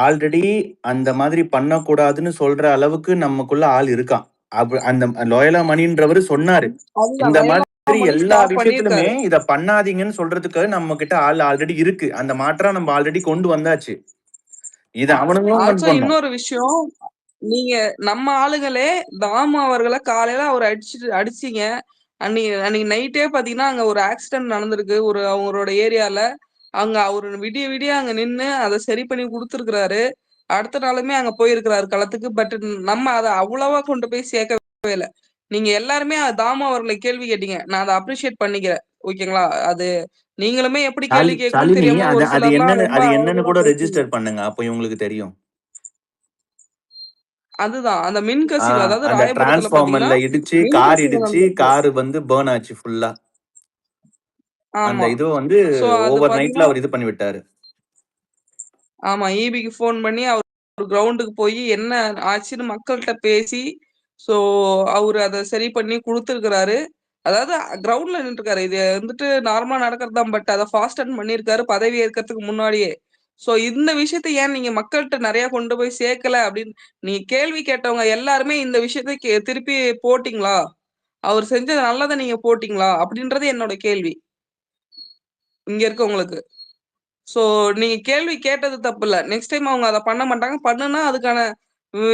Already அந்த மாதிரி பண்ணக்கூடாதுன்னு சொல்ற அளவுக்கு நமக்குள்ள ஆள் இருக்கான். அந்த லோயலா மணின்றவரு சொன்னாரு. இந்த மாதிரி எல்லா விஷயத்திலுமே இத பண்ணாதீங்கன்னு சொல்றதுக்கு நம்ம கிட்ட ஆள் ஆல்ரெடி இருக்கு. அந்த மாற்றம் நம்ம ஆல்ரெடி கொண்டு வந்தாச்சு. இது அவனுங்களும் இன்னொரு விஷயம், நீங்க நம்ம ஆளுங்களே தாமு அவர்களை காலையில அவர் அடிச்சீங்க. அன்னைக்கு நைட்டே பாத்தீங்கன்னா அங்க ஒரு ஆக்சிடென்ட் நடந்திருக்கு ஒரு அவங்களோட ஏரியால. அங்க அவரு விடிய விடிய அங்க நின்னு அதை சரி பண்ணி கொடுத்துருக்கிறாரு. அடுத்த நாளுமே அங்க போயிருக்கிறாரு களத்துக்கு. பட் நம்ம அதை அவ்வளவா கொண்டு போய் சேர்க்கவே இல்லை. நீங்க எல்லாருமே தாமு அவர்களை கேள்வி கேட்டீங்க. நான் அதை அப்ரிஷியேட் பண்ணிக்கிறேன். ஓகேங்களா? அது நீங்களுமே எப்படி கேள்வி கேட்கணும்னு தெரியாம ஒரு அது என்னன்னு கூட ரெஜிஸ்டர் பண்ணுங்க. அப்ப இவங்களுக்கு தெரியும். அதுதான் அந்த மின் கசிவு. அதாவது அந்த டிரான்ஸ்ஃபார்மர்ல இடிச்சு கார் வந்து பர்ன் ஆச்சு ஃபுல்லா. அந்த இது வந்து ஓவர் நைட்ல அவர் இது பண்ணி விட்டாரு. ஆமா, ஈபிக்கு போன் பண்ணி அவர் கிரவுண்டுக்கு போய் என்ன ஆச்சுன்னு மக்கள்கிட்ட பேசி சோ அவரு அதை சரி பண்ணி கொடுத்துருக்கிறாரு. அதாவது கிரவுண்ட்ல நின்றுருக்காரு. இது வந்துட்டு நார்மலா நடக்கிறது தான். பட் அதை ஃபாஸ்ட் பண்ணியிருக்காரு பதவி ஏற்கிறதுக்கு முன்னாடியே. சோ இந்த விஷயத்த ஏன் நீங்க மக்கள்கிட்ட நிறைய கொண்டு போய் சேர்க்கல அப்படின்னு நீங்க கேள்வி கேட்டவங்க எல்லாருமே இந்த விஷயத்த திருப்பி போட்டீங்களா? அவர் செஞ்சது நல்லதை நீங்க போட்டீங்களா அப்படின்றது என்னோட கேள்வி இங்க இருக்கவங்களுக்கு. சோ நீங்க கேள்வி கேட்டது தப்பு இல்ல. நெக்ஸ்ட் டைம் அவங்க அதை பண்ண மாட்டாங்க. பண்ணுனா அதுக்கான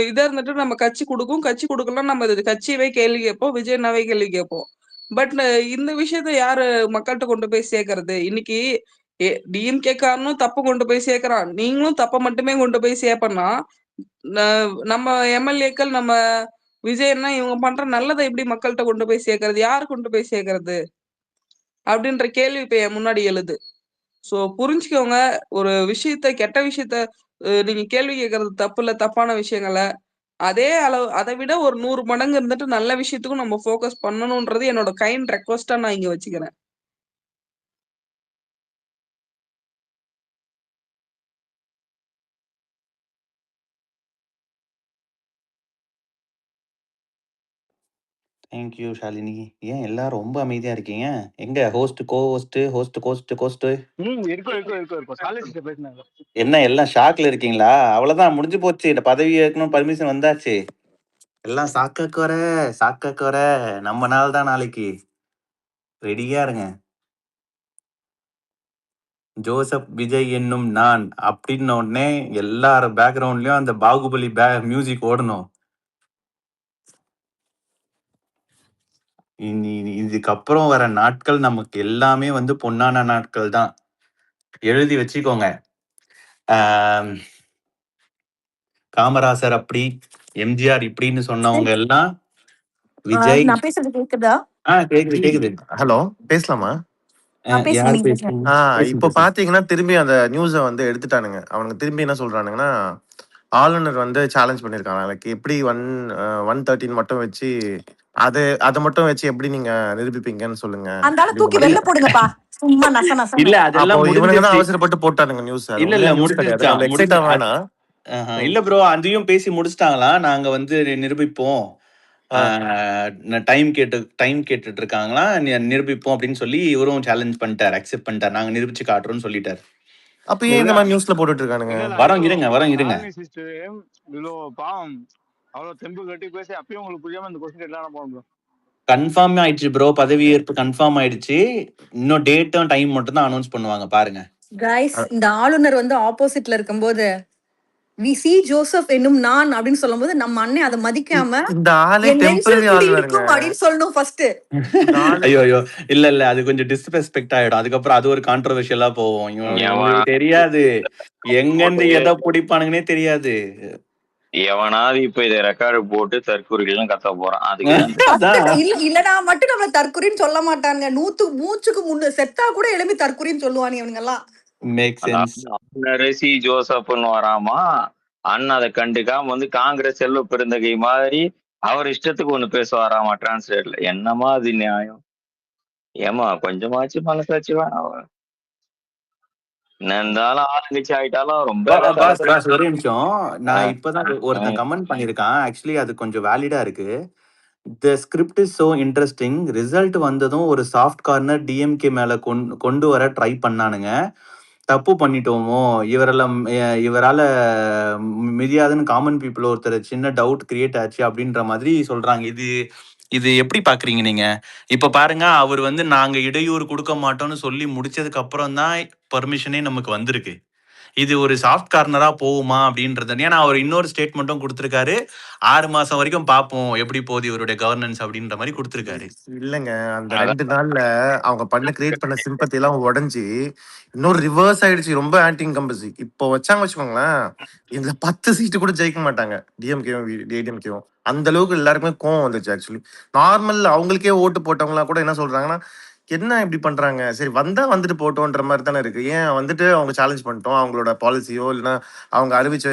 இதா இருந்துட்டு நம்ம கட்சி கொடுக்கும். கட்சி கொடுக்கலாம் நம்ம இது கட்சியவே கேள்வி கேட்போம். விஜயனாவே கேள்வி கேட்போம். பட் இந்த விஷயத்த யாரு மக்கள்கிட்ட கொண்டு போய் சேர்க்கறது? இன்னைக்கு டிஎம்கே காரனும் தப்பு கொண்டு போய் சேர்க்கிறான். நீங்களும் தப்ப மட்டுமே கொண்டு போய் சேர்ப்பனா நம்ம எம்எல்ஏக்கள் நம்ம விஜயன்னா இவங்க பண்ற நல்லதை எப்படி மக்கள்கிட்ட கொண்டு போய் சேர்க்கறது? யாரு கொண்டு போய் சேர்க்கறது அப்படின்ற கேள்வி இப்ப என் முன்னாடி எழுது. சோ புரிஞ்சுக்கோங்க. ஒரு விஷயத்த கெட்ட விஷயத்த நீங்க கேள்வி கேட்கறது தப்பு இல்ல. தப்பான விஷயங்களை அதே அளவு அதை விட ஒரு 100 மடங்கு இருந்துட்டு நல்ல விஷயத்துக்கும் நம்ம ஃபோக்கஸ் பண்ணணும்ன்றது என்னோட கைண்ட் ரெக்வஸ்டா நான் இங்க வச்சுக்கிறேன். தேங்க்யூ ஷாலினி. ஏன் எல்லாரும் ரொம்ப அமைதியா இருக்கீங்க? எங்க ஹோஸ்ட் கோஸ்ட் என்ன எல்லாம் ஷாக்ல இருக்கீங்களா? அவ்வளவுதான், முடிஞ்சு போச்சு. இந்த பதவி ஏற்கணும் பர்மிஷன் வந்தாச்சு. எல்லாம் சாக்க குறை நம்ம நாள் தான் நாளைக்கு. ரெடியா இருங்க. ஜோசப் விஜய் என்னும் நான் அப்படின்ன உடனே எல்லார பேக்ரவுண்ட்லயும் அந்த பாகுபலி மியூசிக் ஓடணும். இதுக்கப்புறம் வர நாட்கள் நமக்கு எல்லாமே வந்து பொன்னான நாட்கள் தான். எழுதி வச்சுக்கோங்க. காமராசர் அப்படி, எம்ஜிஆர் இப்படின்னு சொன்னவங்க எல்லாம் விஜய். நான் பேசுறது கேக்குதா? கேக்குது. ஹலோ, பேசலாமா? இப்ப பாத்தீங்கன்னா திரும்பி அந்த நியூஸ வந்து எடுத்துட்டானுங்க. அவனுங்க திரும்பி என்ன சொல்றானுங்கன்னா, ஆளுநர் வந்து சேலஞ்ச் பண்ணிருக்காங்க. லைக் எப்படி 113 மட்டும் வச்சு அதை மட்டும் வச்சு எப்படி நீங்க நிரூபிப்பீங்கன்னு சொல்லுங்க. தூக்கி வெளில போடுங்கப்பா. சும்மா நச நச. இல்ல அதெல்லாம் இவனுங்க தான் அவசரப்பட்டு போட்டானுங்க நியூஸ். இல்ல இல்ல ப்ரோ, அதையும் பேசி முடிச்சிட்டாங்களாம். நாங்க வந்து நிரூபிப்போம், டைம் கேட்டுட்டு இருக்காங்களா, நிரூபிப்போம் அப்படின்னு சொல்லி இவரும் சேலஞ்ச் பண்ணிட்டார், அக்செப்ட் பண்ணிட்டார். நாங்க நிரூபிச்சு காட்டுறோம்னு சொல்லிட்டார். அப்ப ஏன் இந்த மாதிரி நியூஸ்ல போட்டுட்டு இருக்கானுங்க? வரோம் இருங்க. கன்ஃபார்ம் ஆயிடுச்சு ப்ரோ, பதவி ஏற்பு கன்ஃபார்ம் ஆயிடுச்சு. இன்னும் டேட்டும் டைம் மட்டும் தான் அனௌன்ஸ் பண்ணுவாங்க பாருங்க. கைஸ், இந்த ஆளுநர் வந்து ஆப்போசிட்ல இருக்கும்போது வி சி ஜோசப் என்னும் நான் அப்படின்னு சொல்லும்போது நம்ம அண்ணன் அதை மதிக்காம இந்த ஆளே டெம்பரரி ஆளுநருங்க அப்படின்னு சொல்லணும் ஃபர்ஸ்ட். ஐயோ இல்ல அது கொஞ்சம் டிஸ்ரெஸ்பெக்ட் ஆயிடும். அதுக்கப்புறம் அது ஒரு கான்ட்ரோவர்ஷியலா போவோம். இவங்களுக்கு தெரியாது எங்க இருந்து எதை பிடிப்பானுங்கன்னே தெரியாது. எவனாவது இப்ப இதை ரெக்கார்டு போட்டு தற்கொலைகள் கத்த போறான். அதுக்கு இல்லனா மட்டும் நம்மள தற்கொலைன்னு சொல்ல மாட்டாங்க. மூச்சுக்கு முன்னு செத்தா கூட எழுப்பி தற்கொலைன்னு சொல்லுவாங்க இவங்க எல்லாம். சி ஜோசப்னு வராமா, அண்ணன் அதை கண்டுக்காம வந்து காங்கிரஸ் செல்வ பெருந்தகை மாதிரி அவர் இஷ்டத்துக்கு ஒண்ணு பேசுவாராமா டிரான்ஸ்லேட்ல. என்னமா அது நியாயம்? ஏமா கொஞ்சமாச்சு மனசாச்சு வேணாம். இருந்தாலும் ஆளுங்கட்சி ஆயிட்டாலும் ரொம்ப ஒரு நிமிஷம். நான் இப்பதான் ஒருத்தன் கமெண்ட் பண்ணிருக்கான். ஆக்சுவலி அது கொஞ்சம் வேலிடா இருக்கு. The script is so interesting. Result வந்ததும் ஒரு சாஃப்ட் கார்னர் டிஎம்கே மேல கொண்டு வர ட்ரை பண்ணானுங்க. தப்பு பண்ணிட்டோமோ, இவரால மிதியாதுன்னு காமன் பீப்பிள் ஒருத்தர் சின்ன டவுட் கிரியேட் ஆச்சு அப்படின்ற மாதிரி சொல்றாங்க. இது இது எப்படி பாக்குறீங்க நீங்க? இப்ப பாருங்க, அவர் வந்து நாங்க இடையூறு கொடுக்க மாட்டோம்னு சொல்லி முடிச்சதுக்கு அப்புறம் தான் பர்மிஷனே நமக்கு வந்திருக்கு. இது ஒரு சாஃப்ட் கார்னரா போகுமா அப்படின்றது. ஏன்னா அவர் இன்னொரு ஸ்டேட்மெண்ட்டும் கொடுத்திருக்காரு. 6 மாசம் வரைக்கும் பார்ப்போம் எப்படி போகுது இவருடைய கவர்னன்ஸ் அப்படின்ற மாதிரி கொடுத்திருக்காரு. இல்லங்க அந்த அதான் 2 நாள்ல அவங்க கிரியேட் பண்ண சிம்பத்தி எல்லாம் உடைஞ்சு இன்னொரு ரிவர்ஸ் ஆயிடுச்சு. ரொம்ப ஆன்டி இன்கம்பசி இப்போ வச்சாங்க வச்சுக்கோங்களேன், இந்த 10 சீட்டு கூட ஜெயிக்க மாட்டாங்க. டிஎம்கேவும் ஏடிஎம்கேவும் அந்த அளவுக்கு எல்லாருக்குமே கோவம் வந்துச்சு. ஆக்சுவலி நார்மல் அவங்களுக்கே ஓட்டு போட்டவங்களா கூட என்ன சொல்றாங்கன்னா, என்ன இப்படி பண்றாங்க, சரி வந்தா வந்துட்டு போட்டோன்ற மாதிரி தானே இருக்கு. ஏன் வந்துட்டு அவங்க சேலஞ்ச் பண்ணிட்டோம், அவங்களோட பாலிசியோ இல்லைன்னா அவங்க அறிவிச்ச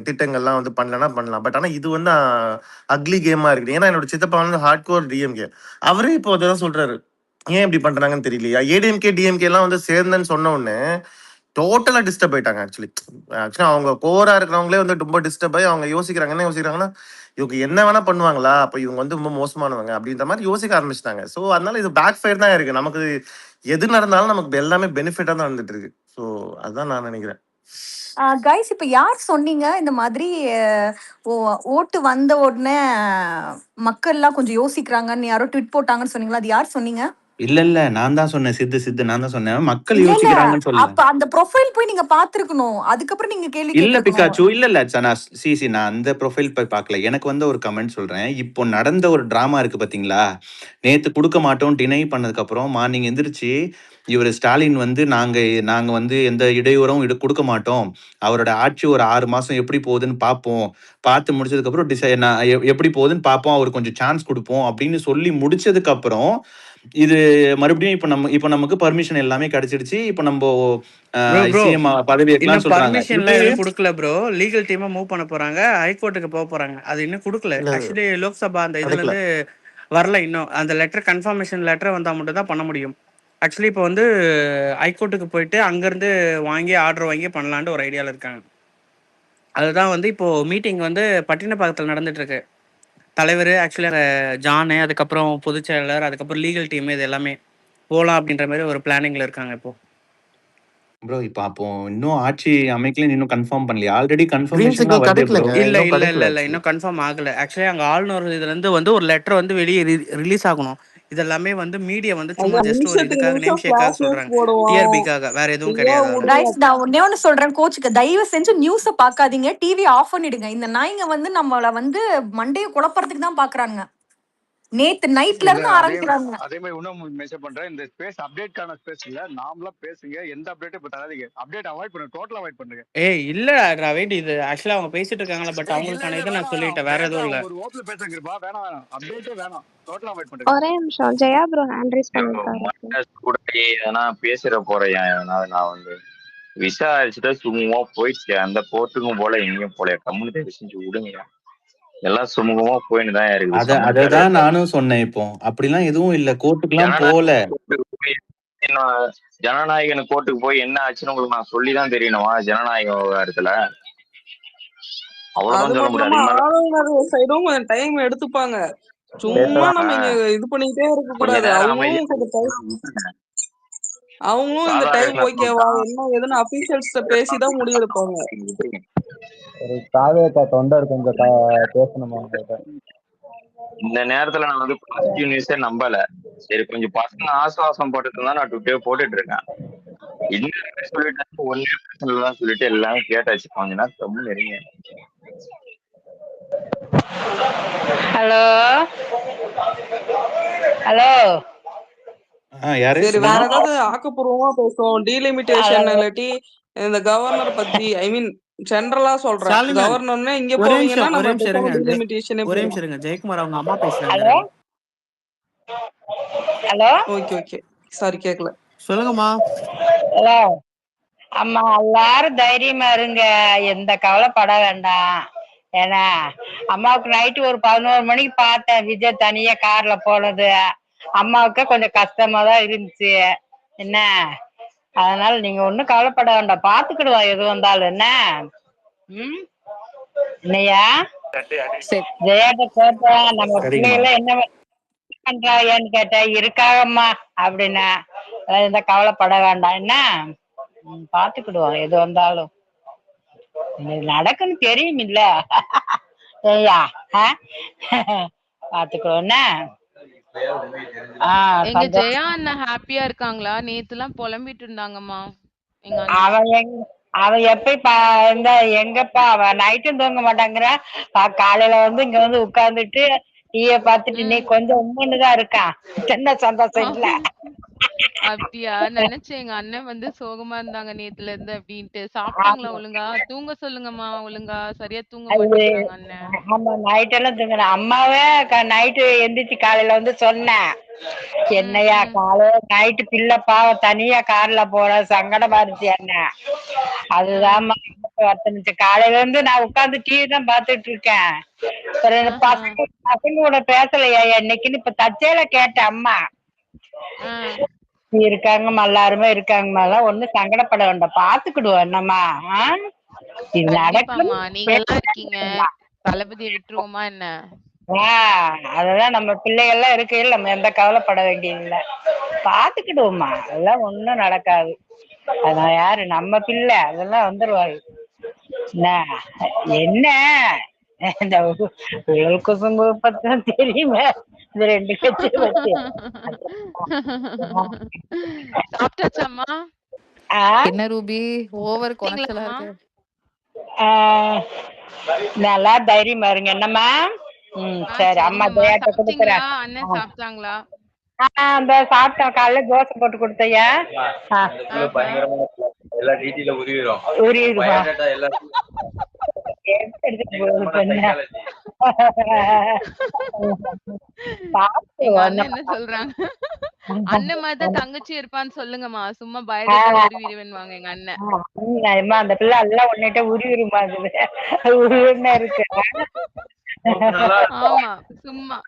திட்டங்கள்லாம் வந்து பண்ணலன்னா பண்ணலாம். பட் ஆனா இது வந்து அக்லி கேமா இருக்குது. ஏன்னா என்னோட சித்தப்பா வந்து ஹார்ட் கோர் டிஎம்கே, அவரே இப்போ அதான் சொல்றாரு, ஏன் இப்படி பண்றாங்கன்னு தெரியலையா. ஏடிஎம்கே டிஎம்கே எல்லாம் வந்து சேர்ந்தேன்னு சொன்ன உடனே டோட்டலா டிஸ்டர்ப் ஆயிட்டாங்க. ஆக்சுவலி அவங்க கோரா இருக்கிறவங்களே வந்து ரொம்ப டிஸ்டர்ப் ஆகி அவங்க யோசிக்கிறாங்க. என்ன யோசிக்கிறாங்கன்னா, இவங்க என்ன வேணா பண்ணுவாங்களா, அப்ப இவங்க வந்து ரொம்ப மோசமானவங்க அப்படின்ற மாதிரி யோசிக்க ஆரம்பிச்சிட்டாங்க. ஸோ அதனால இது பேக் ஃபயர் தான் இருக்கு. நமக்கு எது நடந்தாலும் நமக்கு எல்லாமே பெனிஃபிட்டா தான் வந்துட்டு இருக்கு. ஸோ அதுதான் நான் நினைக்கிறேன். கைஸ், இப்ப யார் சொன்னீங்க இந்த மாதிரி ஓட்டு வந்த உடனே மக்கள்லாம் கொஞ்சம் யோசிக்கிறாங்கன்னு யாரோ ட்வீட் போட்டாங்கன்னு சொன்னீங்களா? அது யார் சொன்னீங்க? இல்ல நான் தான் சொன்னேன். சித்து நான் தான் சொன்னேன். மக்கள் இல்ல இல்ல, யோசிக்கிறாங்கன்னு சொல்லல. அப்ப அந்த ப்ரொஃபைல் போய் நீங்க பாத்துருக்கணும். அதுக்கப்புறம் நீங்க கேள்வி இல்ல கேட்டிருக்கணும். பிகாச்சு, இல்ல நான் அந்த ப்ரொஃபைல் போய் பார்க்கல. எனக்கு வந்து ஒரு கமெண்ட் சொல்றேன். இப்போ நடந்த ஒரு டிராமா இருக்கு பாத்தீங்களா, நேத்து கொடுக்க மாட்டோம் டினை பண்ணதுக்கு அப்புறம் மார்னிங் எந்திரிச்சு இவர் ஸ்டாலின் வந்து நாங்க வந்து எந்த இடையூறும் கொடுக்க மாட்டோம், அவரோட ஆட்சி ஒரு 6 மாசம் எப்படி போகுதுன்னு பார்ப்போம், பார்த்து முடிச்சதுக்கு அப்புறம் எப்படி போகுதுன்னு பார்ப்போம், அவருக்கு கொஞ்சம் சான்ஸ் கொடுப்போம் அப்படின்னு சொல்லி முடிச்சதுக்கு அப்புறம் இது மறுபடியும் இப்ப நமக்கு பர்மிஷன் எல்லாமே கிடைச்சிடுச்சு. இப்ப நம்ம சிஎம் பதவி வைக்கலாம் சொல்றாங்க. பர்மிஷன்லாம் எதுவும் கொடுக்கல ப்ரோ. லீகல் டீமா மூவ் பண்ண போறாங்க, ஹைகோர்ட்டுக்கு போக போறாங்க. அது இன்னும் கொடுக்கல. ஆக்சுவலி லோக்சபா அந்த இதுல இருந்து வரல இன்னும். அந்த லெட்டர் கன்ஃபர்மேஷன் லெட்டர் வந்தா மட்டும் தான் பண்ண முடியும். ஆக்சுவலி இப்போ வந்து ஹைகோர்ட்டுக்கு போயிட்டு அங்கேருந்து வாங்கி ஆர்டர் வாங்கி பண்ணலான்ட்டு ஒரு ஐடியாவில் இருக்காங்க. அதுதான் வந்து இப்போ மீட்டிங் வந்து பட்டினப்பாக்கத்தில் நடந்துட்டு இருக்கு. தலைவர் ஆக்சுவலி ஜானு, அதுக்கப்புறம் பொதுச் செயலர், அதுக்கப்புறம் லீகல் டீம், இது எல்லாமே போகலாம் அப்படின்ற மாதிரி ஒரு பிளானிங்ல இருக்காங்க இப்போ. ப்ரோ இப்போ அப்போ இன்னும் ஆட்சி அமைக்கல, இன்னும் கன்ஃபார்ம் பண்ணலையா? Already confirmation Green signal கிடைக்கலங்க. இல்ல இன்னும் கன்ஃபார்ம் ஆகல. ஆக்சுவலி அங்க ஆளுநர் இதுல இருந்து வந்து ஒரு லெட்டர் வந்து வெளியே ரிலீஸ் ஆகணும். இதெல்லாமே வந்து மீடியா வந்து சும்மா ஜஸ்ட் ஒரு இதுக்காக நேம் ஷேக்காக சொல்றாங்க, டிஆர்பிக்காக, வேற எதுவும் கிடையாது. கைஸ், நான் ஒண்ணே ஒண்ணு சொல்றேன், கோச்சுக்கு தயவு செஞ்சு நியூஸ பாக்காதீங்க, டிவி ஆஃப் பண்ணிடுங்க. இந்த நாய்ங்க வந்து நம்மள வந்து மண்டைய குழப்பறதுக்கு தான் பாக்குறாங்க. நேத்து நைட்ல இருந்து ஆரம்பிக்கிறாங்க. அதே மாதிரி இன்னும் மென்ஷன் பண்றேன், இந்த ஸ்பேஸ் அப்டேட்கான ஸ்பேஸ் இல்ல, நாமளா பேசுங்க. எந்த அப்டேட்டும் இப்ப தராதீங்க. அப்டேட் அவாய்ட் பண்ணுங்க, டோட்டலா அவாய்ட் பண்ணுங்க. இல்ல ரவேட், இது ஆக்சுவலா அவங்க பேசிட்டு இருக்காங்களா, பட் அவங்களுக்கான இதை நான் சொல்லிட்டேன், வேற எதுவும் இல்ல. ஒரு ஓப்ல பேசுங்கப்பா, வேணாம் அப்டேட்டே வேணாம், டோட்டலா அவாய்ட் பண்ணுங்க. ஒரே நிமிஷம், ஜெயா ப்ரோ ஹேண்ட் ரைஸ் பண்ணிருக்காரு. கூட எதனா பேசுற போறேன் நான் வந்து விசாரிச்சுட்டு சும்மா போயிடுச்சு. அந்த கோர்ட்டுக்கும் போல எங்கேயும் போல, கம்யூனிட்டி செஞ்சு விடுங்க, எல்லாம் சுமூகமா போயின்னு தான் இருக்குது. அததான் நானும் சொன்னேன். இப்போ அப்படிலாம் எதுவும் இல்ல, கோர்ட்டுக்குலாம் போல. ஜனநாயகன் கோர்ட்டுக்கு போய் என்ன ஆச்சுன்னு உங்களுக்கு நான் சொல்லிதான் தெரியணுமா? ஜனநாயக விவகாரத்துல அவ்வளவுதான் சொல்ல முடியாது. ஆளுநர் சைடும் கொஞ்சம் டைம் எடுத்துப்பாங்க. சும்மா நம்ம இங்க இது பண்ணிட்டே இருக்க கூடாது. அவங்களும் இந்த டைம் ஓகேவா என்ன ஏதுன்னு அபிஷியல்ஸ் பேசிதான் முடிவு எடுப்பாங்க. ஒரு காவேக்கா தொண்டர் கொஞ்சம் பேசணுமா? இந்த நேரத்துல நான் வந்து பாசிட்டிவ் நியூஸே நம்பல. சரி கொஞ்சம் பசங்க ஆசுவாசம் போட்டுட்டு தான் நான் டுட்டே போட்டுட்டு இருக்கேன். இன்னும் சொல்லிட்டு ஒன்னே பிரச்சனை சொல்லிட்டு எல்லாமே கேட்டாச்சு. கொஞ்ச நேரம் ரொம்ப நெருங்க. ஹலோ ஹலோ, சரி வேற ஏதாவது ஆக்கப்பூர்வமா பேசுவோம். டீலிமிட்டேஷன் இல்லாட்டி இந்த கவர்னர் பத்தி, ஐ மீன் ஜெனரலா சொல்றேன். கவர்னர்னா இங்க போவீங்கன்னா நம்ம டீலிமிட்டேஷன். ஒரே நிமிஷம் இருங்க, ஜெயக்குமார் அவங்க அம்மா பேசுறாங்க. ஹலோ ஓகே சாரி கேக்கல, சொல்லுங்கம்மா. ஹலோ அம்மா, எல்லாரும் தைரியமா இருங்க, எந்த கவலைப்பட வேண்டாம். ஏன்னா அம்மாவுக்கு நைட்டு ஒரு 11 மணிக்கு பார்த்தேன் விஜய் தனியா கார்ல போனது. அம்மாவுக்கு கொஞ்சம் கஷ்டமா தான் இருந்துச்சு என்ன. அதனால நீங்க ஒண்ணும் கவலைப்பட வேண்டாம், பாத்துக்கிடுவா எது வந்தாலும் என்ன. என்னையா ஜெயாட்ட கேட்டேன், நம்ம பிள்ளைகள என்ன பண்றாங்கன்னு கேட்டேன். இருக்காகம்மா அப்படின்னா, எந்த கவலைப்பட வேண்டாம் என்ன. பாத்துக்கிடுவோம் எது வந்தாலும். இது நடக்குன்னு தெரியும் இல்ல ஐயா. பாத்துக்கிடுவோம் என்ன. எங்க ஜெயா அண்ணா ஹாப்பியா இருக்காங்களா? நேத்துலாம் புலம்பிட்டு இருந்தாங்கம்மா எங்க அவன் எப்ப இந்த எங்கப்பா அவன் நைட்டும் தூங்க மாட்டாங்கிற. காலையில வந்து இங்க வந்து உட்கார்ந்துட்டு டீய பாத்துட்டு நீ கொஞ்சம் உம்முன்னுதான் இருக்கான். என்ன சந்தோஷம் இல்ல. அப்படியா? நினைச்சேன் எங்க அண்ணன் வந்து சோகமா இருந்தாங்க நேத்துல இருந்து அப்படின்ட்டு. சாப்பிட்டாங்களா ஒழுங்கா? தூங்க சொல்லுங்கம்மா ஒழுங்கா. சரியா தூங்க மாட்டேங்கிறாங்க அண்ணன். ஆமா நைட் எல்லாம் தூங்கினேன். அம்மாவே நைட்டு எந்திரிச்சு காலையில வந்து சொன்னேன், என்னையா காலையில நைட்டு பிள்ளை பாவம் தனியா கார்ல போற சங்கடமா இருந்துச்சு என்ன. அதுதான் வருத்தமிச்சு. காலையில இருந்து நான் உட்கார்ந்து டிவி தான் பாத்துட்டு இருக்கேன். பசங்களோட பேசலையா இன்னைக்குன்னு இப்ப தச்சையில கேட்டேன். அம்மா இருக்காங்கம்மா எல்லாருமே இருக்காங்கம்மா, ஒண்ணும் சங்கடப்பட வேண்டாம், பாத்துக்கிடுவோம் என்னம்மா. இது நடக்கும். நீங்க எல்லாம் இருக்கீங்க, தளபதியை விட்டுருவோமா என்ன? அதெல்லாம் நம்ம பிள்ளைகள் எல்லாம் இருக்கையில் நம்ம எந்த கவலைப்பட வேண்டியது இல்ல, பாத்துக்கிடுவோம்மா. அதெல்லாம் ஒண்ணும் நடக்காது. அதான் யாரு நம்ம பிள்ளை, அதெல்லாம் வந்துருவாரு. என்ன இந்த குசும்பு பத்திரம் தெரியுமே இந்த 2 கட்சி வச்சு. சாப்பிட்டாச்சாம்மா? என்ன ரூபி ஓவர் கொனச்சலா இருக்கு. நல்லா தைரியமா இருங்க என்னம்மா. சரி அம்மா ஜெயாட்ட கொடுக்குறேன். அண்ணன் சாப்பிட்டாங்களா? அந்த சாப்பிட்டோம், காலையில தோசை போட்டு கொடுத்தையா. எல்லா டீட்டெயில உருவிடும். என்ன சொல்றாங்க? அண்ணன் மாதிரிதான் தங்கச்சி இருப்பான்னு சொல்லுங்கம்மா. சும்மா பயோடேட்டா உருவிடுவேன்னுவாங்க எங்க அண்ணன். அந்த பிள்ளை எல்லாம் ஒன்னிட்ட உருவிடுமா உருவின்னு இருக்கு. ஆமா சும்மா.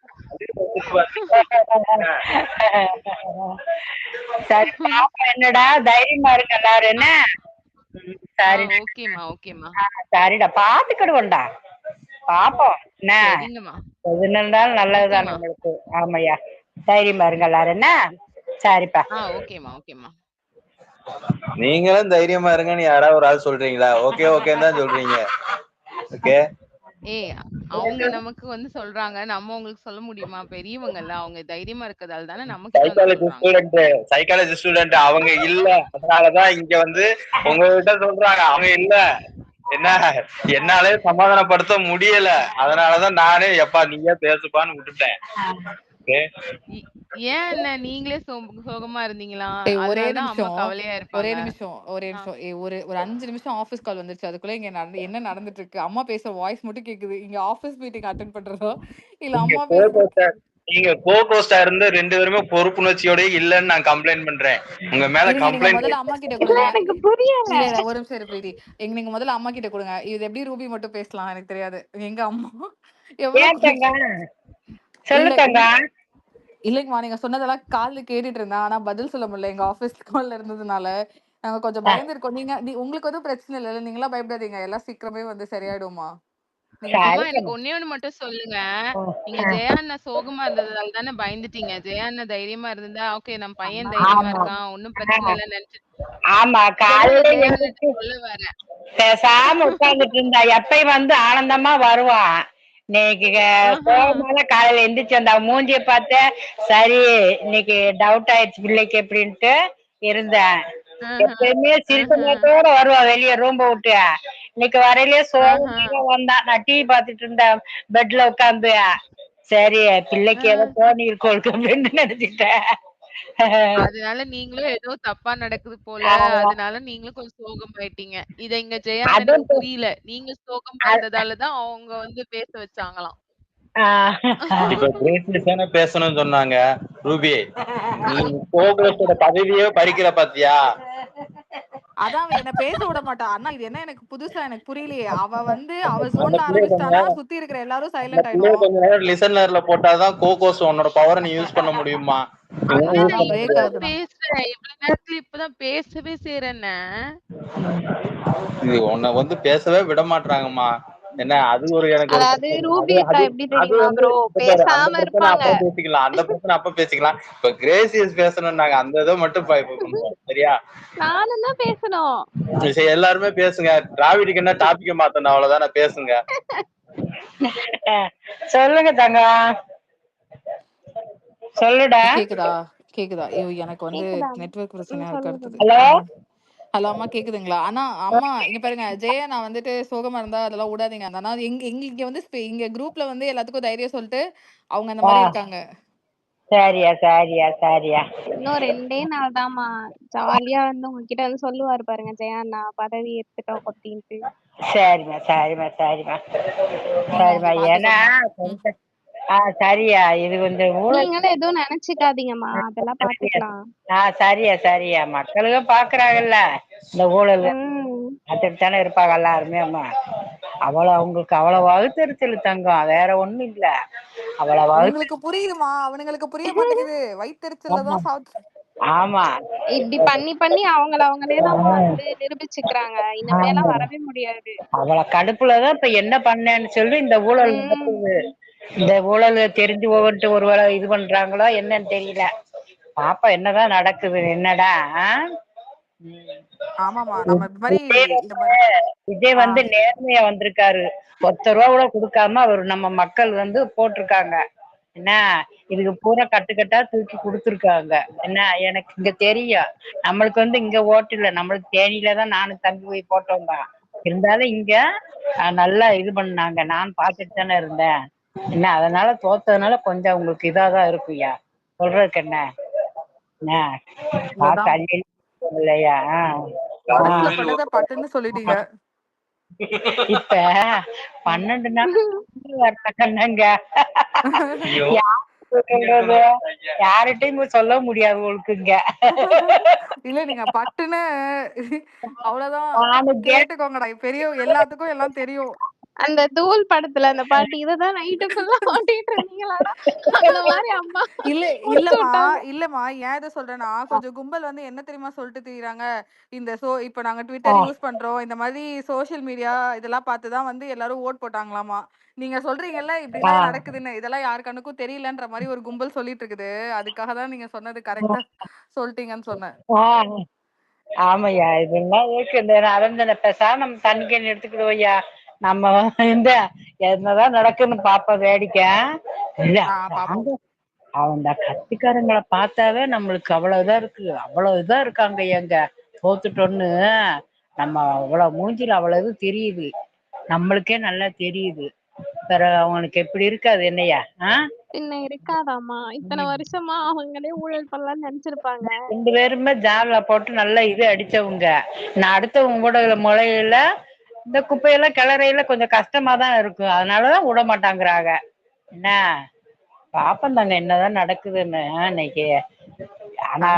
சரி பாப்பா என்னடா தைரியமா இருக்கு எல்லாரும் என்ன. சரி ஓகேமா ஓகேமா. சரிடா பாத்துக்கிடுவோம்டா பாப்போம் என்ன. எது நடந்தாலும் நல்லதுதான் நம்மளுக்கு. ஆமையா தைரியமா இருங்க எல்லாரும் என்ன. சரிப்பா. ஓகேமா ஓகேமா. நீங்களும் தைரியமா இருங்கன்னு யாராவது ஒரு ஆள் சொல்றீங்களா? ஓகே ஓகேன்னு தான் சொல்றீங்க. ஓகே அவங்க நமக்கு வந்து சொல்றாங்க, நம்ம உங்களுக்கு சொல்ல முடியுமா? பெரியவங்க இல்ல, அவங்க தைரியமா இருக்கதால தானே நமக்கு. சைக்காலஜி ஸ்டூடெண்ட் அவங்க இல்ல, அதனாலதான் இங்க வந்து உங்ககிட்ட சொல்றாங்க. அவங்க இல்ல, என்னாலே சமாதானப்படுத்த முடியல. அதனாலதான் நானே எப்பா நீங்க பேசுப்பான்னு விட்டுட்டேன். ஏன் என்ன நீங்களே சோகமா இருந்தீங்களா? ஒரே நிமிஷம் கவலையா இருப்பாங்க. ஒரே நிமிஷம் ஒரு 5 நிமிஷம் ஆபீஸ் கால் வந்துருச்சு. அதுக்குள்ள இங்க என்ன நடந்துட்டு இருக்கு? அம்மா பேசுற வாய்ஸ் மட்டும் கேக்குது. இங்க ஆபீஸ் மீட்டிங் அட்டெண்ட் பண்றதோ இல்ல அம்மா நீங்க கோகோஸ்டா இருந்து 2 பேருமே பொறுப்புணர்ச்சியோட இல்லன்னு நான் கம்ப்ளைண்ட் பண்றேன். உங்க மேல கம்ப்ளைண்ட். முதல்ல அம்மா கிட்ட கொடுங்க. எனக்கு புரியல. இல்ல ஒரு நிமிஷம் பிரீதி, நீங்க முதல்ல அம்மா கிட்ட கொடுங்க. இது எப்படி ரூபி மட்டும் பேசலாம் எனக்கு தெரியாது. எங்க அம்மா இல்லைங்கம்மா, நீங்க சொன்னதெல்லாம் காதுல கேட்டுட்டு இருந்தேன். ஆனா பதில் சொல்ல முடியல, எங்க ஆபீஸ் கால்ல இருந்ததுனால நாங்க கொஞ்சம் பயந்துருக்கோம். உங்களுக்கு எதுவும் பிரச்சனை இல்ல, நீங்களா பயப்படாதீங்க, எல்லாம் சீக்கிரமே வந்து சரியாயிடுமா. எனக்கு ஒண்ணே ஒண்ணு மட்டும் சொல்லுங்க. நீங்க ஜெயா அண்ணா சோகமா இருந்ததால தானே பயந்துட்டீங்க. ஜெயா அண்ணா தைரியமா இருந்தா ஓகே நம்ம பையன் தைரியமா இருக்கான், ஒன்னும் பிரச்சனை இல்லைன்னு நினைச்சிட்டு. ஆமா காலையில சொல்ல வரேன், பேசாம உட்கார்ந்துட்டு இருந்தா எப்பயும் வந்து ஆனந்தமா வருவான். இன்னைக்கு காலையில எந்திரிச்சு அந்த மூஞ்சிய பார்த்த சரி இன்னைக்கு டவுட் ஆயிடுச்சு பிள்ளைக்கு எப்படின்ட்டு இருந்தேன். எப்பயுமே சிரிச்சோட வருவா வெளியே ரூம்ப விட்டு. இன்னைக்கு வரையிலேயே சோகமாக வந்தான். நான் டிவி பாத்துட்டு இருந்தேன் பெட்ல உட்காந்து. சரி பிள்ளைக்கு ஏதோ தோணி இருக்கும் அப்படின்னு நினைச்சிட்டேன். அதனால நீங்களும் ஏதோ தப்பா நடக்குது போல, அதனால நீங்களும் கொஞ்சம் சோகம் ஆயிட்டீங்க. இத இங்க ஜெயா புரியல. நீங்க சோகம் ஆனதாலதான் அவங்க வந்து பேச வச்சாங்களாம். இப்ப கிரேட்னஸான பேசணும்னு சொன்னாங்க. ரூபி நீ கோகோஸோட பதவியே பறிக்கிற பாத்தியா? அதான் அவ என்ன பேச விட மாட்டா. அண்ணா இது என்ன எனக்கு புதுசா எனக்கு புரியலையே. அவ வந்து அவ ஜோன்ல ஆரம்பிச்சானா சுத்தி இருக்கிற எல்லாரும் சைலண்ட் ஆயிடுவாங்க. கொஞ்ச நேரம் லிசனர்ல போட்டாதான் கோகோஸ் உன்னோட பவரை நீ யூஸ் பண்ண முடியுமா? இப்பதான் பேசவே செய்யறேன்ன. உன்னை வந்து பேசவே விட மாட்டாங்கம்மா. என்ன அது ஒரு எனக்கு ஒரு அதாவது பிரச்சனை. ரூபி அது அக்கா அது எப்படி அது தெரியுமா வந்து ப்ரோ, இப்ப பாரு, அந்த பேசாம பிரச்சனை இருப்பாங்க. அப்புறம் பேசிக்கலாம், அந்த பிரச்சனை அப்ப பேசிக்கலாம். இப்ப கிரேசியஸ் பேசணும்னாங்க, அந்த இதை மட்டும் இப்ப பண்ணுவோம். சரியா? நானும் தான் பேசணும். சரி, எல்லாருமே பேசுங்க. டிராவிடுக்கு என்ன டாபிக்க மாத்தணும், அவ்வளவுதானே, பேசுங்க. சொல்லுங்க தங்கம், சொல்லுடா. கேக்குதா? கேக்குதா? ஐயோ எனக்கு வந்து கேக்குதா? நெட்வொர்க் பிரச்சனையா இருக்கு சொல்லுங்க. அடுத்தது. ஹலோ. ஹலோ அம்மா கேக்குதுங்களா? ஆனா அம்மா இங்க பாருங்க, ஜெயா நான் வந்துட்டு சோகமா இருந்தா அதெல்லாம் விடாதீங்க. ஆனா இங்க வந்து இங்க குரூப்ல வந்து எல்லாத்துக்கும் தைரியம் சொல்லிட்டு அவங்க அந்த மாதிரி இருக்காங்க. சரியா சரியா சரியா. இன்னும் 2 நாள் தாம்மா. ஜாலியா வந்து உங்ககிட்ட வந்து சொல்லுவாரு பாருங்க ஜெயா அண்ணா, பதவி எடுத்துட்டோம் கொட்டின்ட்டு. சரிம்மா சரிம்மா சரிம்மா நீங்க சரிம்மா. கொஞ்சம் ஏன்னா பாத்துக்கோங்க. சரியா, இது கொஞ்சம் ஊழல். நீங்களும் எதுவும் நினைச்சுக்காதீங்கம்மா, அதெல்லாம் பாத்துக்கலாம். சரியா சரியா, மக்களுக்கு பாக்குறாங்கல்ல இந்த ஊழல், அதுக்குத்தானே இருப்பாங்க எல்லாருமே. அம்மா அவ்வளவு அவங்களுக்கு அவ்வளவு வகுத்தறிச்சல் தங்கம், வேற ஒண்ணும் இல்ல. அவ்வளவு அவனுங்களுக்கு புரியுதுமா, அவனுங்களுக்கு புரிய மாட்டேங்குது. வயித்தெரிச்சல்ல தான் சாப்பிட்டு. ஆமா, இப்படி பண்ணி பண்ணி அவங்களே தான் வந்து நிரூபிச்சுக்கிறாங்க. இனிமேலாம் வரவே முடியாது. அவ்வளவு கடுப்புலதான் இப்ப என்ன பண்ணேன்னு சொல்லி இந்த ஊழல் நடக்குது. இந்த ஊழல் தெரிஞ்சு ஒவ்வொருட்டு ஒருவேளை இது பண்றாங்களோ என்னன்னு தெரியல. பாப்பா என்னதான் நடக்குது, என்னடா. ஆமாமா, நம்ம இந்த மாதிரி இந்த மாதிரி விஜய் வந்து நேர்மையா வந்திருக்காரு. 10 ரூபா கூட கொடுக்காம அவர் நம்ம மக்கள் வந்து போட்டிருக்காங்க. என்ன இதுக்கு பூரா கட்டுக்கட்டா தூக்கி கொடுத்துருக்காங்க. என்ன எனக்கு இங்க தெரியும், நம்மளுக்கு வந்து இங்க ஓட்டு இல்ல, நம்மளுக்கு தேனியில தான் நானும் தம்பி போய் போட்டோம் தான். இருந்தாலும் இங்க நல்லா இது பண்ணாங்க, நான் பார்த்துட்டு தானே இருந்தேன். என்ன அதனால தோத்ததுனால கொஞ்சம் உங்களுக்கு இதாதான் இருக்குயா, சொல்றதுக்கு என்ன. இல்லையா? மனசுல பட்டதை பட்டுன்னு சொல்லிட்டீங்க. இப்ப 12 நாள் கண்ணங்க யார்கிட்டயும் சொல்ல முடியாது உங்களுக்குங்க. இல்ல நீங்க பட்டுன்னு அவ்வளவுதான், கேட்டுக்கோங்கடா. பெரிய எல்லாத்துக்கும் எல்லாம் தெரியும். அந்த தூள் படத்துல அந்த பாட்டு, இததான் நைட்டு ஃபுல்லா ஓட்டிட்டு இருந்தீங்களாடா, அந்த மாதிரி அம்மா இல்லம்மா ஏன் இதை சொல்றேன்னா, கொஞ்சம் கும்பல் வந்து என்ன தெரியுமா சொல்லிட்டு திரியுறாங்க, இந்த இப்ப நாங்க ட்விட்டர் யூஸ் பண்றோம், இந்த மாதிரி சோசியல் மீடியா இதெல்லாம் பார்த்துதான் வந்து எல்லாரும் ஓட் போட்டாங்களாமா. நீங்க சொல்றீங்கல்ல இப்படிலாம் நடக்குதுன்னு, இதெல்லாம் யாரு கண்ணுக்கும் தெரியலன்ற மாதிரி ஒரு கும்பல் சொல்லிட்டு இருக்குது. அதுக்காக தான் நீங்க சொன்னது கரெக்டா சொல்லிட்டீங்கன்னு சொன்னேன். ஆமையா, இதெல்லாம் இருக்கு. இந்த அரஞ்சனை பேசாம நம்ம தண்ணி கேன் எடுத்துக்கிடுவோம் ஐயா. நம்ம இந்த என்னதான் நடக்குன்னு பாப்ப வேடிக்கை. அவங்க கட்சிக்காரங்களை பார்த்தாவே நம்மளுக்கு அவ்வளவுதான் இருக்கு, அவ்வளவு இதா இருக்காங்க. எங்க தோத்துட்டோன்னு நம்ம அவ்வளவு மூஞ்சில அவ்வளவு தெரியுது, நம்மளுக்கே நல்லா தெரியுது. வேற அவங்களுக்கு எப்படி இருக்காது என்னையா? பின்ன இருக்காதாமா, இத்தனை வருஷமா அவங்களே ஊழல் பண்ணலாம்னு நினைச்சிருப்பாங்க. 2 பேருமே ஜால போட்டு நல்லா இது அடிச்சவங்க. நான் அடுத்தவங்க கூட முளையில இந்த குப்பையெல்லாம் கிளறையில கொஞ்சம் கஷ்டமா தான் இருக்கும், அதனாலதான் விட மாட்டாங்கிறாங்க. என்ன பாப்பம் தாங்க என்னதான் நடக்குதுன்னு இன்னைக்கு. ஆனா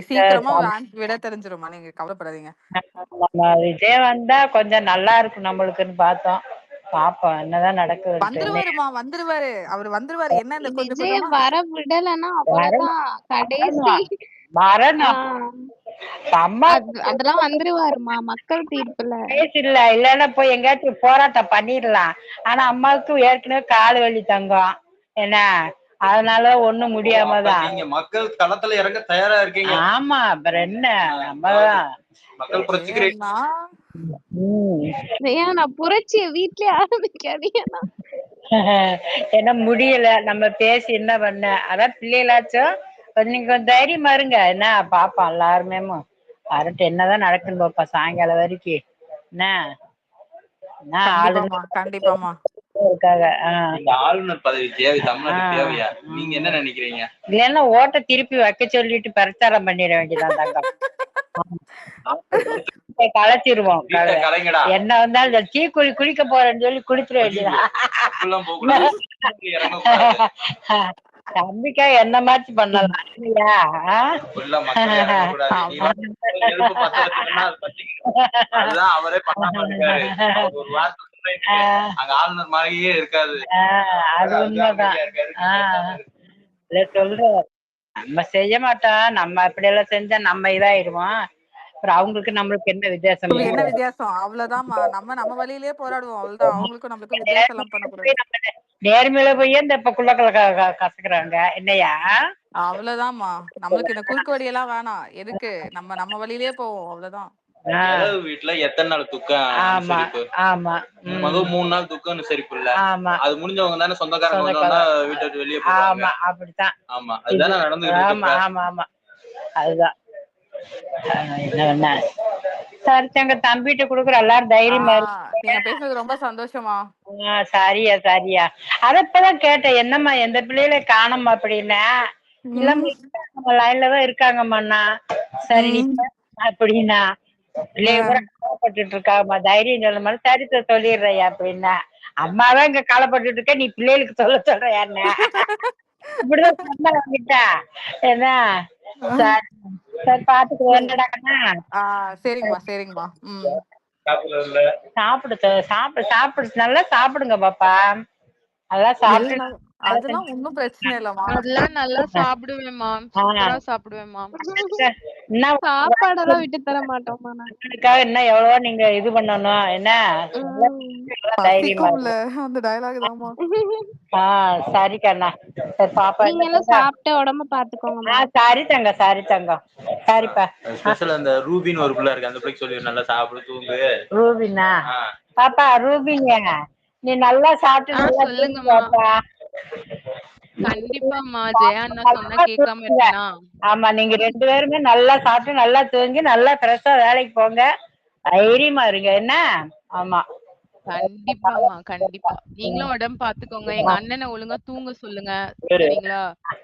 சீக்கிரமா விட தெரிஞ்சிருமா, நீங்க கவலைப்படாதீங்க. நம்ம விஜய் வந்தா கொஞ்சம் நல்லா இருக்கும் நம்மளுக்குன்னு பார்த்தோம். பாப்போம் என்னதான் நடக்குது. வந்துருவாருமா, வந்துருவாரு, அவர் வந்துருவாரு. என்ன இந்த கொஞ்சம் விஜய வர விடலன்னா அவ்வளவுதான், கடைசி அதெல்லாம் வந்துருவாருமா மக்கள் தீர்ப்புல. இல்ல இல்லன்னா போய் எங்கேயாச்சும் போராட்டம் பண்ணிடலாம். ஆனா அம்மாவுக்கு ஏற்கனவே கால் வலி தங்கம், என்ன அதனால ஒண்ணும் முடியாமதான். நீங்க மக்கள் களத்துல இறங்க தயாரா இருக்கீங்க. ஆமா, அப்புறம் என்ன, நம்மதான் மக்கள் புரட்சிக்கிறேன். நான் புரட்சிய வீட்லயே ஆரம்பிக்காதீங்கன்னா. என்ன முடியல, நம்ம பேசி என்ன பண்ண. அதான் பிள்ளைகளாச்சும் நீங்க கொஞ்சம் தைரியமா இருங்க. என்ன பாப்போம் எல்லாருமே அரட்டு என்னதான் நடக்குன்னு பாப்பா சாயங்காலம் வரைக்கும். என்ன கண்டிப்பாமா இருக்காங்க. ஆளுநர் பதவி தேவை தமிழ்நாட்டுக்கு தேவையா, நீங்க என்ன நினைக்கிறீங்க? இல்லன்னா ஓட்ட திருப்பி வைக்க சொல்லிட்டு பிரச்சாரம் பண்ணிட வேண்டியதான் தங்கம். களைச்சிருவோம். என்ன வந்தாலும் டீ குளிக்க போறேன்னு சொல்லி குளிச்சிட வேண்டியதான். தம்பிக்கா என்ன மாதிரி பண்ணலாம் இல்லையா? அவரே பண்ணாம இருக்காரு, ஒரு வார்த்தை அங்க ஆளுநர் மாதிரியே இருக்காது. அது உண்மைதான். சொல்ற நம்ம செய்ய மாட்டோம், நம்ம இப்படி எல்லாம் செஞ்சா நம்ம இதாயிடுவோம். அப்புறம் அவங்களுக்கு நம்மளுக்கு என்ன வித்தியாசம்? என்ன வித்தியாசம்? அவ்வளவுதான்மா. நம்ம வழியிலேயே போராடுவோம். அவ்வளவுதான். அவங்களுக்கும் நம்மளுக்கும் வித்தியாசம் எல்லாம் பண்ணக்கூடாது. நேர்மையில போய் இந்த இப்ப குள்ளக்களை கசக்குறாங்க என்னையா? அவ்வளவுதான்மா. நம்மளுக்கு இந்த குறுக்கு வழியெல்லாம் வேணாம். எதுக்கு? நம்ம வழியிலேயே போவோம். அவ்வளவுதான். இளவு வீட்டுல எத்தனை நாள் துக்கம் அனுசரிப்பு? மொதல் 3 நாள் துக்கம் அனுசரிப்பு இல்ல. அது முடிஞ்சவங்க தானே சொந்தக்காரங்க வந்தோம்னா வீட்டை விட்டு வெளியே போவாங்க. அப்படித்தான். ஆமா, அதுதானே நடந்துட்டு இருக்கு. அதுதான். என்ன சரி தங்க, தம்பிட்ட குடுக்குற எல்லாரும் தைரியமா நீங்க பேசுனது ரொம்ப சந்தோஷமா. சரியா அத இப்பதான் கேட்டேன். என்னம்மா எந்த பிள்ளைகளை காணோமா அப்படின்னா, இல்லம்மா லைன்ல தான் இருக்காங்கம்மா. சரி நீ அப்படின்னா பிள்ளைய கூட கவலைப்பட்டு இருக்காங்கம்மா, தைரியம் சொல்ல மாதிரி சரித்த சொல்லிடுறையா அப்படின்னா, அம்மாதான் இங்க கவலைப்பட்டு இருக்க, நீ பிள்ளைகளுக்கு சொல்றியா என்ன? இப்படிதான் சொன்னா கிட்ட என்ன? சரி பாத்துக்குவோம். என்னடாக்கண்ணா? சரிங்கம்மா. சாப்பிடு நல்லா சாப்பிடுங்க பாப்பா. நல்லா சாப்பிட்டு அதெல்லாம் ஒண்ணும் பிரச்சனை இல்லம்மா. அதெல்லாம் நல்லா சாப்பிடுவேம்மா. சூப்பரா சாப்பிடுவேம்மா. சாப்பாடெல்லாம் விட்டு தர மாட்டோம்மா. என்ன எவ்வளவோ நீங்க இது பண்ணணும் என்ன? தைரியமா அந்த டயலாக் தான்மா. சரி கண்ணா. சரி பாப்பா, நீங்க சாப்பிட்டு உடம்ப பாத்துக்கோங்க. சரி தங்கம். சரிப்பா. ஸ்பெஷல் அந்த ரூபின்னு ஒரு பிள்ளை இருக்கு, அந்த பிள்ளைக்கு சொல்லி நல்லா சாப்பிடு தூங்கு. ரூபினா? பாப்பா ரூபினியா, நீ நல்லா சாப்பிட்டு நல்லா தூங்கு பாப்பா. கண்டிப்பாம்மா. ஜெயா அண்ணா சொன்னா கேட்காம இருப்பேனா? ஆமா, நீங்க 2 பேருமே நல்லா சாப்பிட்டு நல்லா தூங்கி நல்லா ஃப்ரெஷ்ஷா வேலைக்கு போங்க. தைரியமா இருங்க என்ன? ஆமா கண்டிப்பாம்மா, கண்டிப்பா. நீங்களும் உடம்பு பாத்துக்கோங்க. எங்க அண்ணனை ஒழுங்கா தூங்க சொல்லுங்க. சரிங்களா?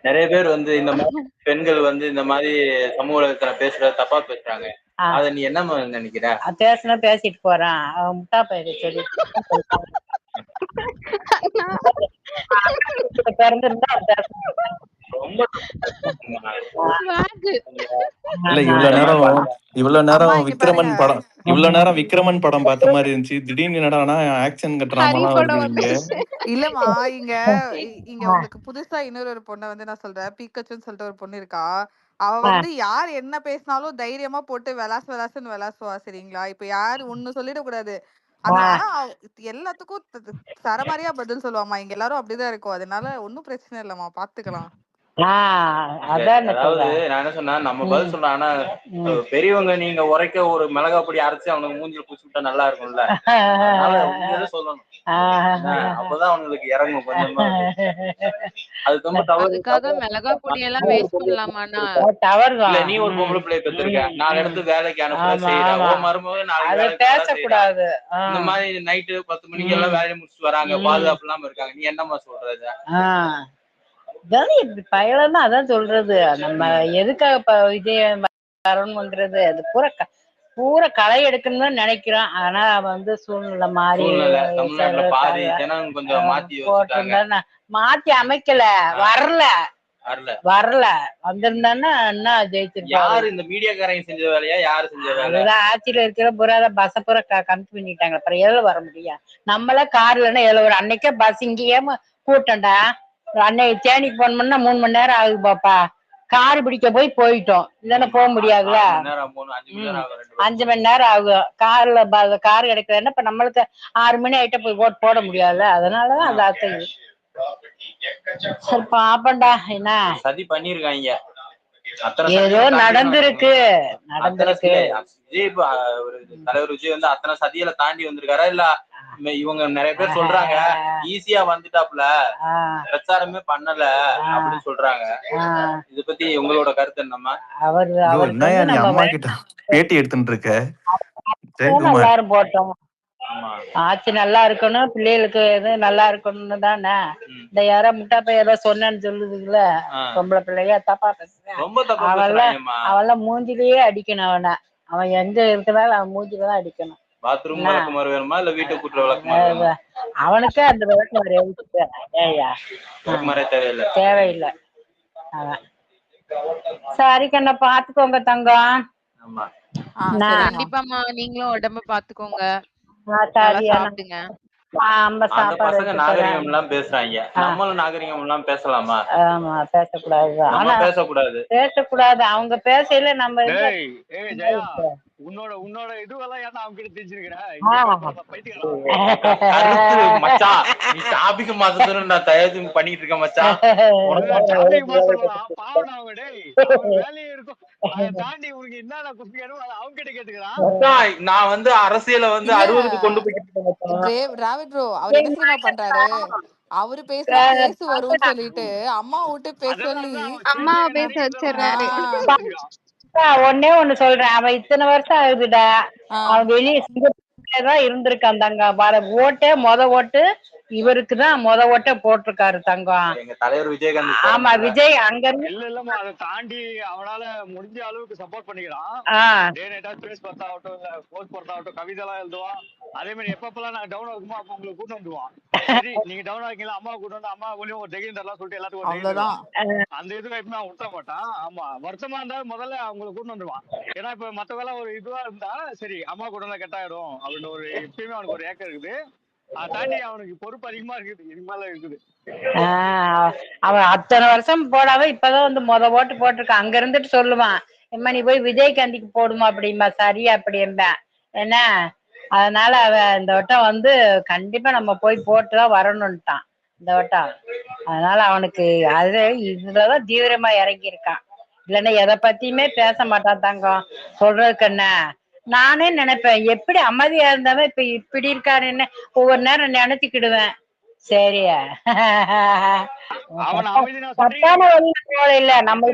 நிறைய பேர் இந்த மாதிரி பெண்கள் இந்த மாதிரி சமூக வலைத்தளத்துல பேசுற தப்பா பேசுறாங்க. அத நீ என்ன நினைக்கிற? பேசணும், பேசிட்டு போறான் முட்டா பயிரை சொல்லி பிறந்திருந்தா ரொம்ப இல்ல இவ்வளவு நேரம் விக்ரமன் படம் பார்த்த மாதிரி இருந்துச்சு. திடீர்னு என்னடா ஆக்ஷன் கட்டுறாமலாம் வருவீங்க. இல்லம்மா, இங்க உங்களுக்கு புதுசா இன்னொரு பொண்ணை நான் சொல்றேன். பீக்கச்சுன்னு சொல்லிட்டு ஒரு பொண்ணு இருக்கா. அவ யார் என்ன பேசினாலும் தைரியமா போட்டு விளாசுன்னு விளாசுவா. சரிங்களா? இப்ப யாரு ஒண்ணு சொல்லிடக்கூடாது. ஆனா எல்லாத்துக்கும் சரமாரியா பதில் சொல்லுவாமா. இங்க எல்லாரும் அப்படிதான் இருக்கும். அதனால ஒன்னும் பிரச்சனை இல்லம்மா, பாத்துக்கலாம். அதாவது நான் என்ன சொன்னா, நம்ம பதில் சொல்றோம். ஆனா பெரியவங்க நீங்க உரைக்க ஒரு மிளகா பொடி அரைச்சு அவனுக்கு மூஞ்சில பூசி விட்டா நல்லா இருக்கும்ல. அதனால சொல்லணும். அப்பதான் அவங்களுக்கு இறங்கும் கொஞ்சமா. அது ரொம்ப தவறு. அதுக்காக மிளகா பொடியெல்லாம் வேஸ்ட் பண்ணலாமாண்ணா? இல்ல, நீ ஒரு பொம்பளை பிள்ளை பெற்றிருக்க, 4 இடத்துக்கு வேலைக்கு அனுப்புற செய்யற. உன் மருமக நாளைக்கு பேசக்கூடாது. இந்த மாதிரி நைட்டு 10 மணிக்கு எல்லாம் வேலையை முடிச்சுட்டு வராங்க, பாதுகாப்பு இல்லாம இருக்காங்க. நீ என்னமா சொல்றது? இப்படி பயலன்னா அதான் சொல்றது. நம்ம எதுக்காக விஜய் வரணும்ன்றது அது பூரா களை எடுக்கணும்னு நினைக்கிறோம். ஆனா சூழ்நிலை மாறி தமிழ்நாட்டுல பாதி ஜனம் கொஞ்சம் மாத்தி அமைக்கல. வரல வந்திருந்தான்னா என்ன ஜெயிச்சிருக்கா? யாரு இந்த மீடியாக்காரங்க செஞ்ச வேலையா? யாரு செஞ்ச வேலை? ஆட்சியில இருக்கிற புறாத பஸ் பூரா கம்மி பண்ணிட்டாங்க. அப்புறம் எதுல வர முடியும்? நம்மள கார்லன்னா எதுல வரும்? அன்னைக்கே பஸ் இங்கேயே கூட்டண்டா. அன்னைக்கு தேனிக்கு போனோம்னா 3 மணி நேரம் ஆகுது பாப்பா. கார் பிடிக்க போயிட்டோம். இல்லைன்னா போக முடியாதுல. 5 மணி நேரம் ஆகும். கார் கிடைக்கிறதுன்னா இப்ப நம்மளுக்கு 6 மணி ஆயிட்ட போய் ஓட்டு போட முடியாதுல்ல. அதனாலதான் அது ஆசை. சரி பாப்பண்டா. என்ன சதி பண்ணிருக்காங்க, ஏதோ நடந்திருக்கு. விஜய் தலைவர் விஜய் அத்தனை சதியில தாண்டி வந்திருக்காரா? இல்ல இவங்க நிறைய பேர் சொல்றாங்க ஈஸியா வந்துட்டாப்ல, பிரச்சாரமே பண்ணல அப்படின்னு சொல்றாங்க. இத பத்தி உங்களோட கருத்து என்னம்மா? நீ அம்மா கிட்ட பேட்டி எடுத்துட்டு இருக்க. எல்லாரும் போட்டோம். ஆட்சி நல்லா இருக்கணும், பிள்ளைகளுக்கு எது நல்லா இருக்கணும்னு தானே. இந்த யாரோ முட்டா பைய ஏதோ சொன்னேன்னு சொல்லுதுங்கள, பொம்பளை பிள்ளையா தப்பா பேசுறேன். அவெல்லாம் மூஞ்சிலேயே அடிக்கணும். அவன் எங்க இருக்கிறாலும் அவன் மூஞ்சிலதான் அடிக்கணும். பாத்ரூம் விளக்குமாறு வேணுமா இல்ல வீட்டை கூட்டுற விளக்குமாறு? அவனுக்கு அந்த விளக்குமாறு தேவையில்லை. சரி கண்ணா, பாத்துக்கோங்க தங்கம். கண்டிப்பாமா, நீங்களும் உடம்ப பாத்துக்கோங்க. சாப்பிடுங்க. அந்த பசங்க சாப்பாடு நாகரிகம் எல்லாம் பேசுறாங்க, நம்மளும் நாகரிகம் எல்லாம் பேசலாமா? ஆமா பேசக்கூடாது. நம்ம பேசக்கூடாது. பேசக்கூடாது. அவங்க பேசையில நம்ம டேய் ஏய் ஜெயா, உன்னோட இதுவெல்லாம் ஏன்டா அவங்க கிட்ட தெரிஞ்சிருக்கிற? கருத்து மச்சான், நீ டாபிக் மாத்தணும் நான் தயாரி பண்ணிட்டு இருக்கேன் மச்சான். டாபிக் மாத்தலாம் பாவடா அவங்க. டேய் அவங்க வேலையே இருக்கும், அதை தாண்டி உனக்கு என்னென்ன குத்தி கேடும் அவங்க கிட்ட கேட்டுக்கிறான். நான் வந்து அரசியலை வந்து 60க்கு கொண்டு போய்கிட்டு டிராவிட் ப்ரோ அவர் என்ன தெரியுமா பண்றாரு, அவரு பேசினா கேஸ் வரும்னு சொல்லிட்டு அம்மா விட்டு பேச சொல்லி அம்மாவை பேச வச்சிடுறாரு. ஒன்னே ஒண்ணு சொல்றேன், அவன் இத்தனை வருஷம் ஆகுதுடா, அவன் வெளியே சிங்கப்பூர்லதான் இருந்திருக்கான் தங்கம். ஓட்டே ஓட்டு இவருக்குதான் ஓட்டே போட்டிருக்காரு தங்கம். எங்க தலைவர் விஜயகாந்த். ஆமா விஜய் அங்க இல்லம்மா, அதை தாண்டி அவனால முடிஞ்ச அளவுக்கு சப்போர்ட் பண்ணிக்கிறான். டே நைட்டா ஸ்பேஸ் பத்தாகட்டும், இல்ல போஸ்ட் பத்தாகட்டும், கவிதை எல்லாம் எழுதுவான். அதே மாதிரி எப்பப்பெல்லாம் நாங்க டவுன் ஆகுமோ அப்ப உங்களுக்கு கூட்டு வந்துடுவான். சரி நீங்க டவுன் ஆகிங்களா, அம்மா கூட்டு வந்து அம்மா கூடயும் ஒரு தைரியம் தரலாம் சொல்லிட்டு எல்லாத்துக்கும் அந்த இதுக்கு எப்பவுமே அவன் விட்ட மாட்டான். ஆமா வருத்தமா இருந்தா முதல்ல அவங்களுக்கு கூட்டு வந்துடுவான். ஏன்னா இப்ப மத்த வேலை ஒரு இதுவா இருந்தா சரி அம்மா கூட இருந்தா கெட்டாயிடும் அப்படின்னு ஒரு எப்பயுமே அவனுக்கு ஒரு ஏக்கம் இருக்குது. அதை தாண்டி அவனுக்கு பொறுப்பு அதிகமா இருக்குது, இனிமேல இருக்குது. அவன் அத்தனை வருஷம் போடாம இப்பதான் வந்து ஓட்டு போட்டிருக்கான். அங்க இருந்துட்டு சொல்லுவான், எம்மா நீ போய் விஜயகாந்திக்கு போடுமா அப்படிம்பா, சரியா அப்படிம்பா என்ன. அதனால அவன் இந்த வட்டம் வந்து கண்டிப்பா நம்ம போய் போட்டுதான் வரணும்ட்டான் இந்த வட்டம். அதனால அவனுக்கு அது இதுலதான் தீவிரமா இறங்கி இருக்கான். இல்லைன்னா எதை பத்தியுமே பேச மாட்டான் தங்கம். சொல்றதுக்கு என்ன, நானே நினைப்பேன் எப்படி அமைதியா இருந்தவன் இப்ப இப்படி இருக்காருன்னு ஒவ்வொரு நேரம் நினைச்சுக்கிடுவேன். சரியா தப்பான வழியில போல இல்ல நம்ம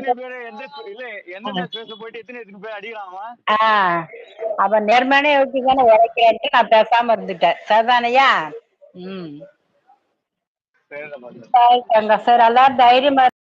அவன் நேர்மையான யோசிச்சு தானே உழைக்கிறான்ட்டு நான் பேசாம இருந்துட்டேன். சரிதானையா? சரி எல்லாரும் தைரியமா